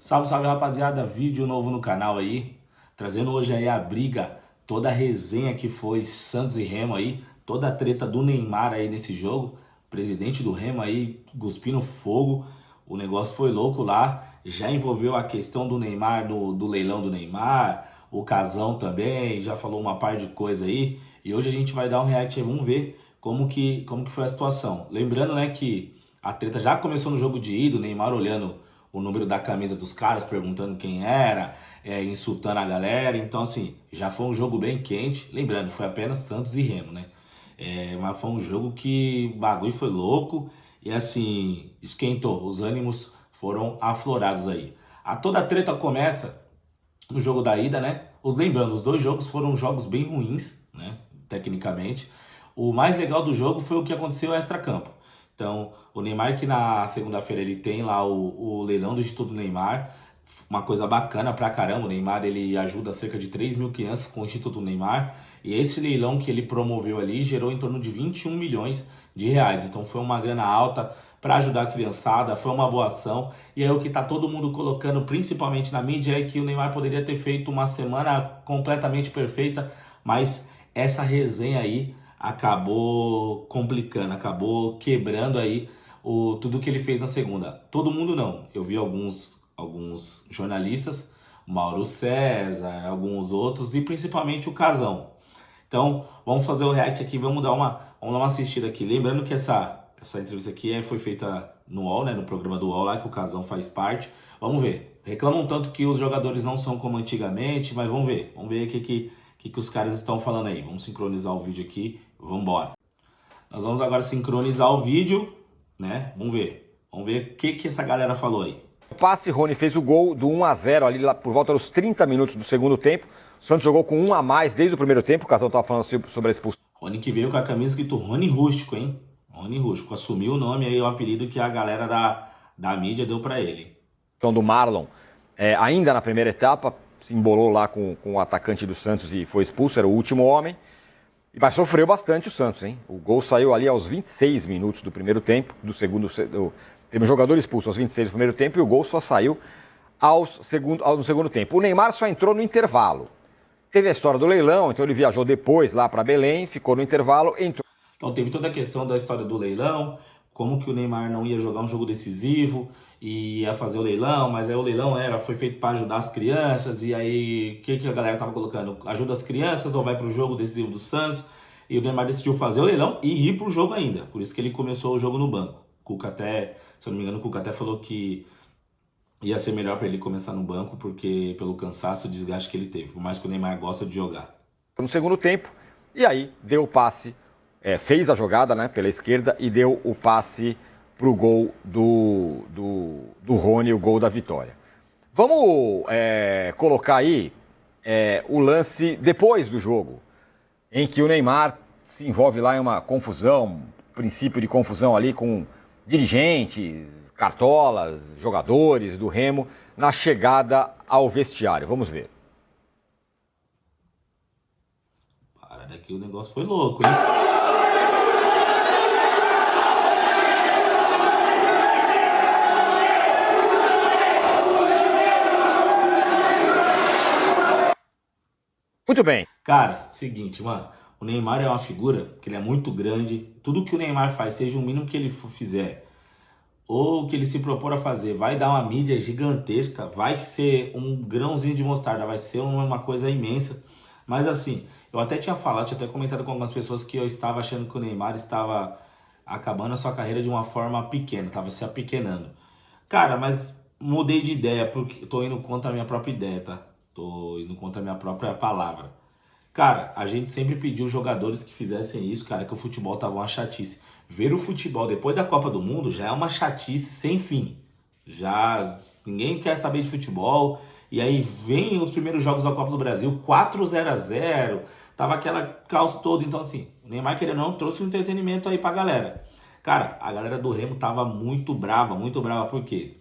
Salve, salve rapaziada, vídeo novo no canal aí, trazendo hoje aí a briga, toda a resenha que foi Santos e Remo aí, toda a treta do Neymar aí nesse jogo, presidente do Remo aí cuspindo fogo, o negócio foi louco lá, já envolveu a questão do Neymar, do leilão do Neymar, o Casão também, já falou uma par de coisa aí, e hoje a gente vai dar um react aí, vamos ver como que foi a situação. Lembrando, né, que a treta já começou no jogo de ida, o Neymar olhando o número da camisa dos caras, perguntando quem era, insultando a galera. Então, assim, já foi um jogo bem quente. Lembrando, foi apenas Santos e Remo, né? Mas foi um jogo que o bagulho foi louco e, assim, esquentou. Os ânimos foram aflorados aí. Toda a treta começa no jogo da ida, né? Lembrando, os dois jogos foram jogos bem ruins, né? Tecnicamente. O mais legal do jogo foi o que aconteceu extra-campo. Então, o Neymar, que na segunda-feira ele tem lá o leilão do Instituto Neymar, uma coisa bacana pra caramba. O Neymar ele ajuda cerca de 3 mil crianças com o Instituto Neymar, e esse leilão que ele promoveu ali gerou em torno de 21 milhões de reais. Então, foi uma grana alta para ajudar a criançada, foi uma boa ação. E aí, o que tá todo mundo colocando, principalmente na mídia, é que o Neymar poderia ter feito uma semana completamente perfeita, mas essa resenha aí acabou complicando, acabou quebrando aí tudo que ele fez na segunda. Todo mundo não. Eu vi alguns jornalistas, Mauro César, alguns outros e principalmente o Casão. Então, vamos fazer o react aqui, vamos dar uma assistida aqui. Lembrando que essa entrevista aqui foi feita no UOL, né, no programa do UOL lá, que o Casão faz parte. Vamos ver. Reclamam tanto que os jogadores não são como antigamente, mas vamos ver. Vamos ver o que os caras estão falando aí. Vamos sincronizar o vídeo aqui. Vamos embora. Nós vamos agora sincronizar o vídeo, né? Vamos ver. Vamos ver o que essa galera falou aí. O passe, Rony fez o gol do 1-0 ali lá por volta dos 30 minutos do segundo tempo. O Santos jogou com um a mais desde o primeiro tempo. O Casal estava falando sobre a expulsão. Rony que veio com a camisa escrito Rony Rústico, hein? Rony Rústico. Assumiu o nome aí, o apelido que a galera da mídia deu pra ele. Então, do Marlon, ainda na primeira etapa, se embolou lá com o atacante do Santos e foi expulso, era o último homem. Mas sofreu bastante o Santos, hein? O gol saiu ali aos 26 minutos do primeiro tempo, do segundo. Teve um jogador expulso aos 26 do primeiro tempo e o gol só saiu no segundo tempo. O Neymar só entrou no intervalo. Teve a história do leilão, então ele viajou depois lá para Belém, ficou no intervalo, entrou. Então teve toda a questão da história do leilão, como que o Neymar não ia jogar um jogo decisivo e ia fazer o leilão, mas aí o leilão foi feito para ajudar as crianças, e aí o que a galera tava colocando? Ajuda as crianças ou vai pro jogo decisivo do Santos? E o Neymar decidiu fazer o leilão e ir pro jogo ainda, por isso que ele começou o jogo no banco. O Cuca até, se eu não me engano, o Cuca até falou que ia ser melhor para ele começar no banco, porque pelo cansaço e desgaste que ele teve, por mais que o Neymar gosta de jogar. No segundo tempo, e aí deu o passe, fez a jogada, né, pela esquerda e deu o passe pro gol do Rony, o gol da vitória. Vamos colocar aí o lance depois do jogo, em que o Neymar se envolve lá em uma confusão, princípio de confusão ali com dirigentes, cartolas, jogadores do Remo, na chegada ao vestiário. Vamos ver. Para daqui, o negócio foi louco, hein? Muito bem. Cara, seguinte, mano. O Neymar é uma figura que ele é muito grande. Tudo que o Neymar faz, seja o mínimo que ele fizer, ou que ele se propor a fazer, vai dar uma mídia gigantesca, vai ser um grãozinho de mostarda, vai ser uma coisa imensa. Mas assim, eu até tinha comentado com algumas pessoas que eu estava achando que o Neymar estava acabando a sua carreira de uma forma pequena, estava se apequenando. Cara, mas mudei de ideia, porque tô indo contra a minha própria ideia, tá? Tô indo contra a minha própria palavra. Cara, a gente sempre pediu jogadores que fizessem isso, cara, que o futebol tava uma chatice. Ver o futebol depois da Copa do Mundo já é uma chatice sem fim. Já ninguém quer saber de futebol. E aí vem os primeiros jogos da Copa do Brasil, 4-0-0, tava aquela caos todo. Então assim, o Neymar, querendo ou não, trouxe um entretenimento aí pra galera. Cara, a galera do Remo tava muito brava, por quê?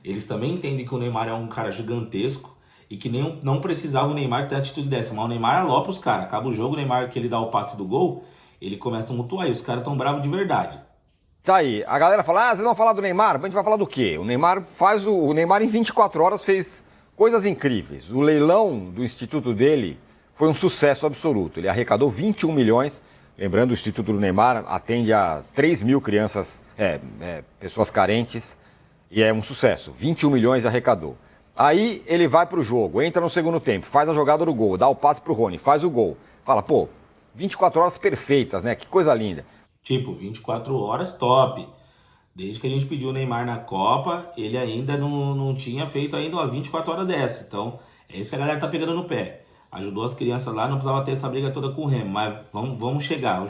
Eles também entendem que o Neymar é um cara gigantesco e que não precisava o Neymar ter atitude dessa. Mas o Neymar alopra os caras. Acaba o jogo, o Neymar, que ele dá o passe do gol, ele começa a tumultuar. E os caras tão bravos de verdade. Tá aí. A galera fala, vocês vão falar do Neymar? A gente vai falar do quê? O Neymar em 24 horas fez coisas incríveis. O leilão do instituto dele foi um sucesso absoluto. Ele arrecadou 21 milhões. Lembrando, o Instituto do Neymar atende a 3 mil crianças, pessoas carentes, e é um sucesso. 21 milhões arrecadou. Aí ele vai pro jogo, entra no segundo tempo, faz a jogada do gol, dá o passe pro Rony, faz o gol. Fala, 24 horas perfeitas, né? Que coisa linda. Tipo, 24 horas top. Desde que a gente pediu o Neymar na Copa, ele ainda não tinha feito ainda uma 24 horas dessa. Então, é isso que a galera tá pegando no pé. Ajudou as crianças lá, não precisava ter essa briga toda com o Remo. Mas vamos chegar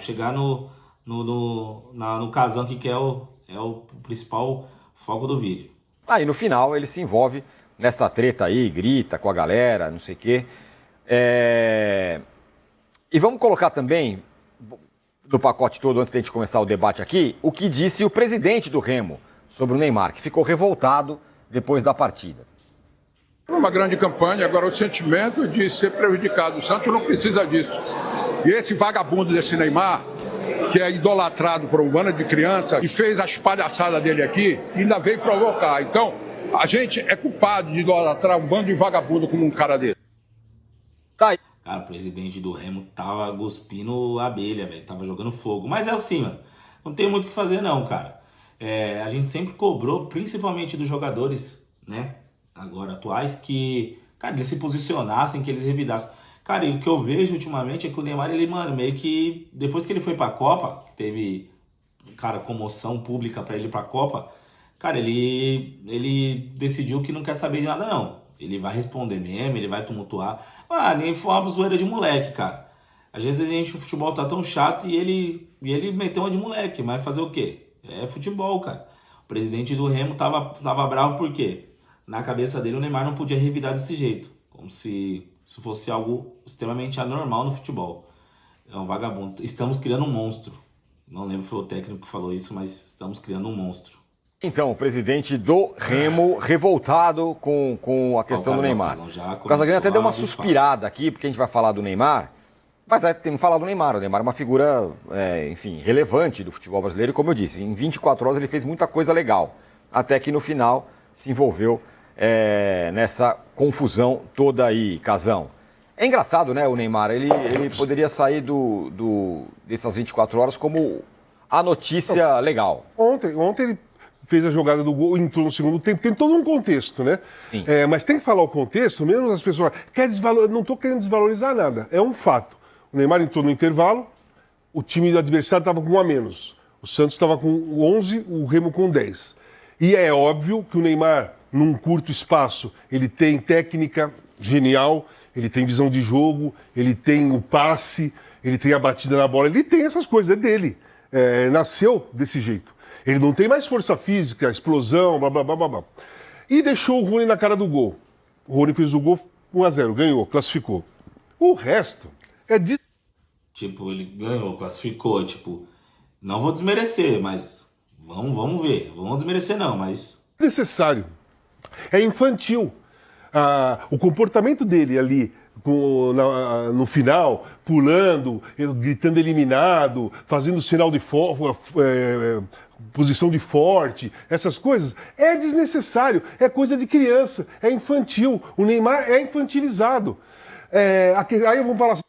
no casão que é o principal foco do vídeo. Aí no final ele se envolve nessa treta aí, grita com a galera, não sei o quê. E vamos colocar também, no pacote todo, antes de a gente começar o debate aqui, o que disse o presidente do Remo sobre o Neymar, que ficou revoltado depois da partida. Uma grande campanha, agora o sentimento de ser prejudicado. O Santos não precisa disso. E esse vagabundo desse Neymar, que é idolatrado por um bando de crianças e fez as palhaçadas dele aqui, ainda veio provocar. Então, a gente é culpado de idolatrar um bando de vagabundo como um cara dele. Tá aí. Cara, o presidente do Remo tava cuspindo abelha, velho. Tava jogando fogo. Mas é assim, mano. Não tem muito o que fazer, não, cara. A gente sempre cobrou, principalmente dos jogadores, né? Agora atuais, que, cara, eles se posicionassem, que eles revidassem. Cara, e o que eu vejo ultimamente é que o Neymar, ele, mano, meio que, depois que ele foi pra Copa, que teve, cara, comoção pública pra ele ir pra Copa, cara, ele decidiu que não quer saber de nada, não. Ele vai responder mesmo, ele vai tumultuar. Nem foi uma zoeira de moleque, cara. Às vezes o futebol tá tão chato e ele meteu uma de moleque, mas fazer o quê? É futebol, cara. O presidente do Remo tava bravo por quê? Na cabeça dele, o Neymar não podia revidar desse jeito. Como se isso fosse algo extremamente anormal no futebol. É um vagabundo. Estamos criando um monstro. Não lembro se foi o técnico que falou isso, mas estamos criando um monstro. Então, o presidente do Remo revoltado com a questão do Neymar. O Casagrande até deu uma suspirada aqui, porque a gente vai falar do Neymar. Mas temos que falar do Neymar. O Neymar é uma figura, relevante do futebol brasileiro. E como eu disse, em 24 horas ele fez muita coisa legal. Até que no final se envolveu nessa confusão toda aí, Casão. É engraçado, né, o Neymar? Ele poderia sair dessas 24 horas como a notícia legal. Ontem ele fez a jogada do gol, entrou no segundo tempo, tem todo um contexto, né? Mas tem que falar o contexto, mesmo as pessoas... Não estou querendo desvalorizar nada, é um fato. O Neymar entrou no intervalo, o time do adversário estava com 1 a menos. O Santos estava com 11, o Remo com 10. E é óbvio que o Neymar, num curto espaço, ele tem técnica genial, ele tem visão de jogo, ele tem o passe, ele tem a batida na bola, ele tem essas coisas, é dele. Nasceu desse jeito. Ele não tem mais força física, explosão, blá, blá, blá, blá, blá. E deixou o Rony na cara do gol. O Rony fez o gol 1 a 0, ganhou, classificou. O resto é de... Tipo, ele ganhou, classificou, tipo... Não vou desmerecer, mas... Vamos ver. Vamos desmerecer não, mas... necessário. É infantil. O comportamento dele ali no final, pulando, gritando eliminado, fazendo sinal de posição de forte, essas coisas, é desnecessário, é coisa de criança, é infantil. O Neymar é infantilizado. Aí eu vou falar assim...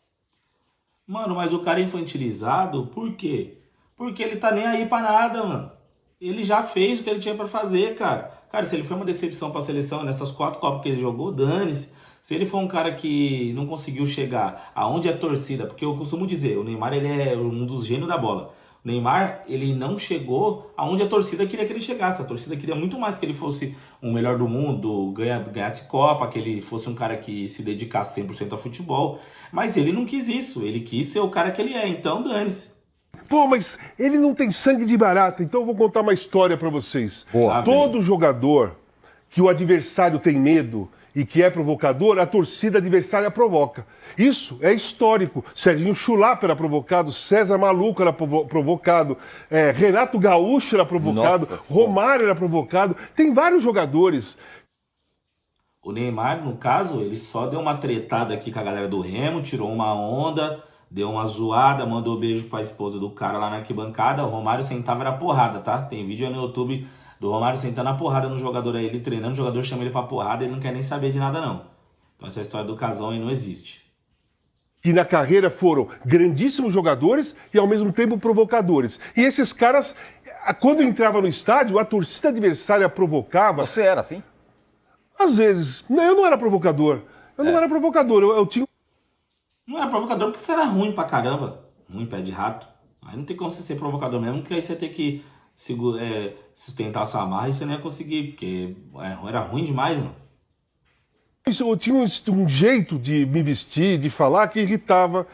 Mano, mas o cara é infantilizado, por quê? Porque ele tá nem aí pra nada, mano. Ele já fez o que ele tinha pra fazer, cara. Cara, se ele foi uma decepção pra seleção nessas 4 Copas que ele jogou, dane-se. Se ele for um cara que não conseguiu chegar aonde é torcida, porque eu costumo dizer, o Neymar ele é um dos gênios da bola. O Neymar, ele não chegou aonde a torcida queria que ele chegasse. A torcida queria muito mais que ele fosse o melhor do mundo, ganhasse Copa, que ele fosse um cara que se dedicasse 100% ao futebol. Mas ele não quis isso, ele quis ser o cara que ele é, então dane-se. Mas ele não tem sangue de barata, então eu vou contar uma história pra vocês. Todo jogador que o adversário tem medo e que é provocador, a torcida adversária provoca. Isso é histórico. Serginho Chulapa era provocado, César Maluco era provocado, Renato Gaúcho era provocado, Romário era provocado. Tem vários jogadores. O Neymar, no caso, ele só deu uma tretada aqui com a galera do Remo, tirou uma onda, deu uma zoada, mandou beijo pra esposa do cara lá na arquibancada. O Romário sentava era porrada, tá? Tem vídeo aí no YouTube do Romário sentando a porrada no jogador aí, ele treinando, o jogador chama ele pra porrada e ele não quer nem saber de nada, não. Então essa história do casão aí não existe. Que na carreira foram grandíssimos jogadores e ao mesmo tempo provocadores. E esses caras, quando entrava no estádio, a torcida adversária provocava. Você era assim? Às vezes. Não, eu não era provocador. Eu não era provocador. Eu tinha. Não era provocador porque você era ruim pra caramba. Ruim, pé de rato. Aí não tem como você ser provocador mesmo, porque aí você tem que sustentar a sua marra e você não ia conseguir, porque era ruim demais, mano. Eu tinha um jeito de me vestir, de falar, que irritava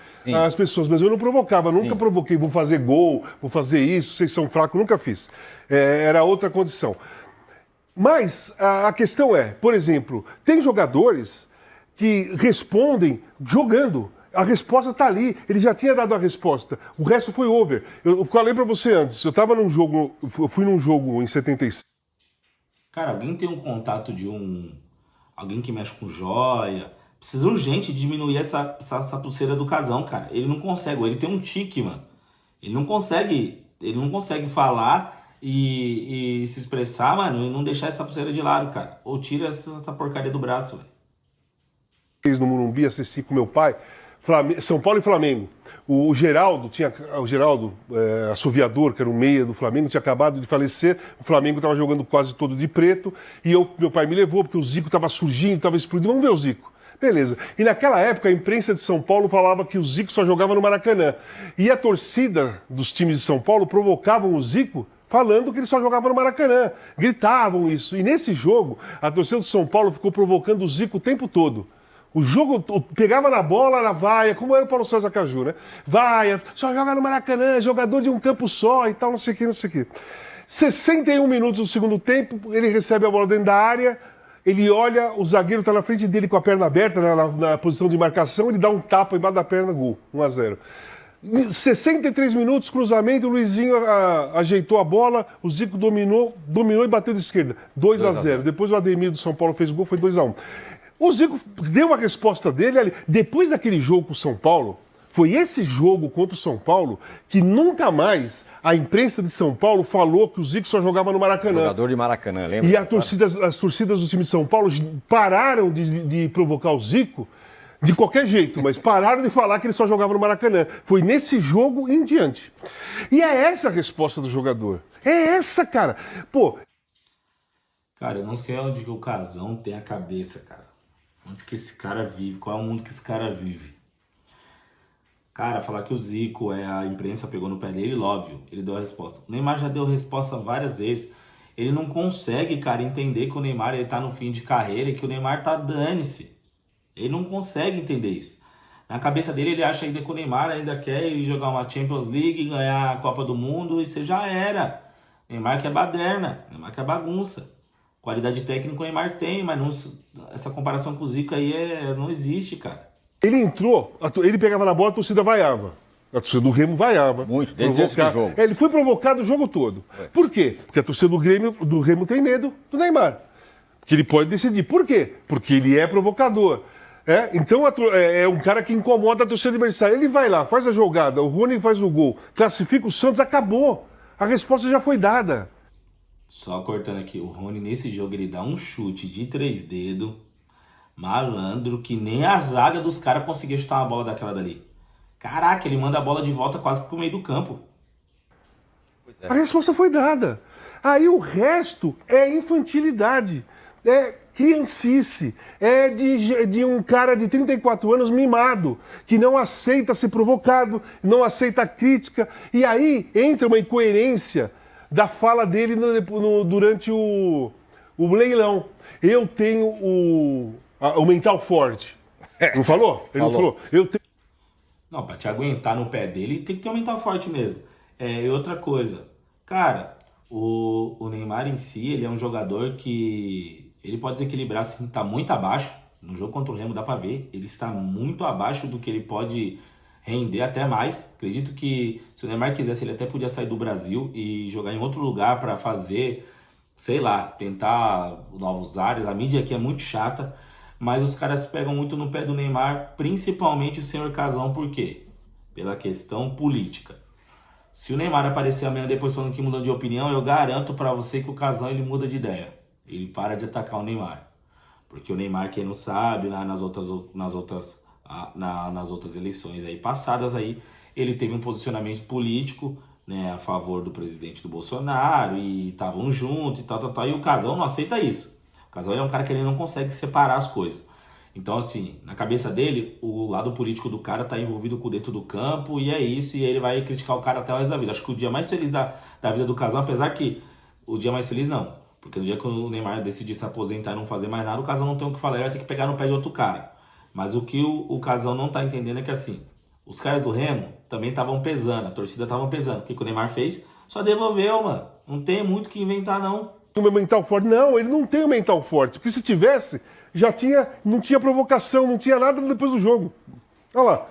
as pessoas, mas eu não provocava, nunca provoquei, vou fazer gol, vou fazer isso, vocês são fracos, nunca fiz. Era outra condição. Mas a questão é, por exemplo, tem jogadores que respondem jogando. A resposta está ali, ele já tinha dado a resposta, o resto foi over. Eu falei para você antes, eu fui num jogo em 76. Cara, alguém tem um contato de alguém que mexe com joia. Precisa urgente diminuir essa pulseira do casão, cara. Ele não consegue, ele tem um tique, mano. Ele não consegue falar e se expressar, mano, e não deixar essa pulseira de lado, cara. Ou tira essa porcaria do braço, velho. No Morumbi, assisti com meu pai, São Paulo e Flamengo. O Geraldo, assoviador, que era o meia do Flamengo, tinha acabado de falecer. O Flamengo estava jogando quase todo de preto. E meu pai me levou, porque o Zico estava surgindo, estava explodindo. Vamos ver o Zico. Beleza. E naquela época, a imprensa de São Paulo falava que o Zico só jogava no Maracanã. E a torcida dos times de São Paulo provocavam o Zico falando que ele só jogava no Maracanã. Gritavam isso. E nesse jogo, a torcida de São Paulo ficou provocando o Zico o tempo todo. O jogo pegava na bola, na vaia, como era o Paulo César Caju, né? Vaia, só joga no Maracanã, jogador de um campo só e tal, não sei o que, não sei o que. 61 minutos do segundo tempo, ele recebe a bola dentro da área, ele olha, o zagueiro está na frente dele com a perna aberta, na posição de marcação, ele dá um tapa embaixo da perna, gol, 1-0. 63 minutos, cruzamento, o Luizinho ajeitou a bola, o Zico dominou e bateu de esquerda, 2-0. Depois o Ademir do São Paulo fez gol, foi 2-1. O Zico deu a resposta dele ali. Depois daquele jogo com o São Paulo, foi esse jogo contra o São Paulo que nunca mais a imprensa de São Paulo falou que o Zico só jogava no Maracanã. Jogador de Maracanã, lembra? E as torcidas do time de São Paulo pararam de provocar o Zico de qualquer jeito, mas pararam de falar que ele só jogava no Maracanã. Foi nesse jogo em diante. E é essa a resposta do jogador. É essa, cara. Pô. Cara, eu não sei onde que o casão tem a cabeça, cara. Onde que esse cara vive? Qual é o mundo que esse cara vive? Cara, falar que o Zico a imprensa pegou no pé dele, óbvio, ele deu a resposta. O Neymar já deu resposta várias vezes. Ele não consegue, cara, entender que o Neymar ele tá no fim de carreira e que o Neymar tá dane-se. Ele não consegue entender isso. Na cabeça dele, ele acha ainda que o Neymar ainda quer ir jogar uma Champions League, ganhar a Copa do Mundo, e você já era. Neymar que é baderna, Neymar que é bagunça. Qualidade técnica o Neymar tem, mas não, essa comparação com o Zico aí não existe, cara. Ele entrou, ele pegava na bola, a torcida vaiava. A torcida do Remo vaiava. Muito, desde esse jogo. Ele foi provocado o jogo todo. Por quê? Porque a torcida do Remo tem medo do Neymar. Que ele pode decidir. Por quê? Porque ele é provocador. Então é um cara que incomoda a torcida adversária. Ele vai lá, faz a jogada, o Rony faz o gol, classifica o Santos, acabou. A resposta já foi dada. Só cortando aqui, o Rony nesse jogo ele dá um chute de 3 dedos, malandro, que nem a zaga dos caras conseguia chutar uma bola daquela dali. Caraca, ele manda a bola de volta quase pro meio do campo. A resposta foi dada. Aí o resto é infantilidade, é criancice, é de um cara de 34 anos mimado, que não aceita ser provocado, não aceita a crítica, e aí entra uma incoerência da fala dele durante o leilão. Eu tenho o mental forte. Não falou? Ele não falou? Não, pra te aguentar no pé dele, tem que ter um mental forte mesmo. E outra coisa, cara, o Neymar em si, ele é um jogador que ele pode desequilibrar, assim, tá muito abaixo. No jogo contra o Remo dá pra ver, ele está muito abaixo do que ele pode render até mais. Acredito que se o Neymar quisesse, ele até podia sair do Brasil e jogar em outro lugar para fazer, sei lá, tentar novos áreas. A mídia aqui é muito chata, mas os caras pegam muito no pé do Neymar, principalmente o senhor Casão, por quê? pela questão política. Se o Neymar aparecer amanhã depois falando que mudou de opinião, eu garanto pra você que o Casão ele muda de ideia. Ele para de atacar o Neymar. Porque o Neymar, quem não sabe, nas outras eleições aí passadas aí, ele teve um posicionamento político, né, a favor do presidente do Bolsonaro e estavam juntos e tal. E o Casão não aceita isso. O Casão é um cara que ele não consegue separar as coisas. Então, assim, na cabeça dele, o lado político do cara tá envolvido com o dentro do campo e é isso, e ele vai criticar o cara até o resto da vida. Acho que o dia mais feliz da vida do Casão, apesar que o dia mais feliz não, porque no dia que o Neymar decidir se aposentar e não fazer mais nada, o Casão não tem o que falar, ele vai ter que pegar no pé de outro cara. Mas o que o Casão não tá entendendo é que, assim, os caras do Remo também estavam pesando, a torcida tava pesando. O que o Neymar fez? Só devolveu, mano. Não tem muito o que inventar, não. O mental forte. Não, ele não tem o mental forte. Porque se tivesse, não tinha provocação, não tinha nada depois do jogo. Olha lá.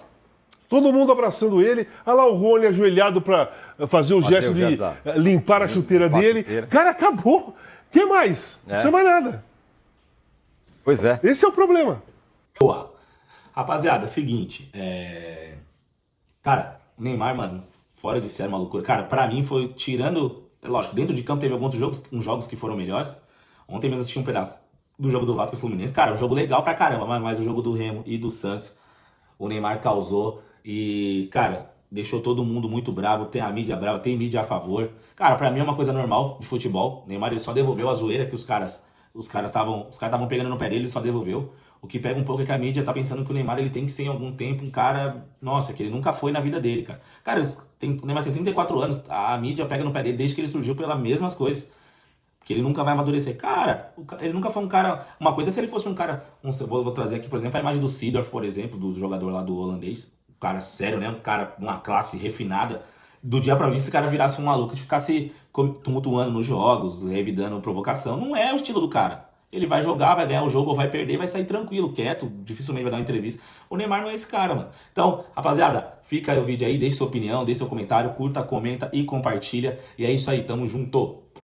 Todo mundo abraçando ele. Olha lá o Rony ajoelhado para fazer o gesto de limpar a chuteira dele. Cara, acabou. O que mais? Não precisa mais nada. Pois é. Esse é o problema. Boa. Rapaziada, seguinte. Cara, o Neymar, mano, fora de série, uma loucura. Cara, pra mim foi tirando... Lógico, dentro de campo teve alguns jogos que foram melhores. Ontem mesmo assisti um pedaço do jogo do Vasco e Fluminense. Cara, um jogo legal pra caramba, mas o jogo do Remo e do Santos, o Neymar causou e, cara, deixou todo mundo muito bravo. Tem a mídia brava, tem mídia a favor. Cara, pra mim é uma coisa normal de futebol. O Neymar ele só devolveu a zoeira que os caras estavam pegando no pé dele, ele só devolveu. O que pega um pouco é que a mídia tá pensando que o Neymar ele tem que ser em algum tempo um cara, nossa, que ele nunca foi na vida dele, cara. Cara, o Neymar tem 34 anos, a mídia pega no pé dele desde que ele surgiu pelas mesmas coisas. Que ele nunca vai amadurecer. Cara, ele nunca foi um cara... Uma coisa é se ele fosse um cara... Vou trazer aqui, por exemplo, a imagem do Seedorf, por exemplo, do jogador lá do holandês. Um cara sério, né? Um cara, uma classe refinada. Do dia pra dia, esse cara virasse um maluco e ficasse tumultuando nos jogos, evitando provocação. Não é o estilo do cara. Ele vai jogar, vai ganhar o jogo ou vai perder, vai sair tranquilo, quieto, dificilmente vai dar uma entrevista. O Neymar não é esse cara, mano. Então, rapaziada, fica aí o vídeo aí, deixe sua opinião, deixe seu comentário, curta, comenta e compartilha. E é isso aí, tamo junto!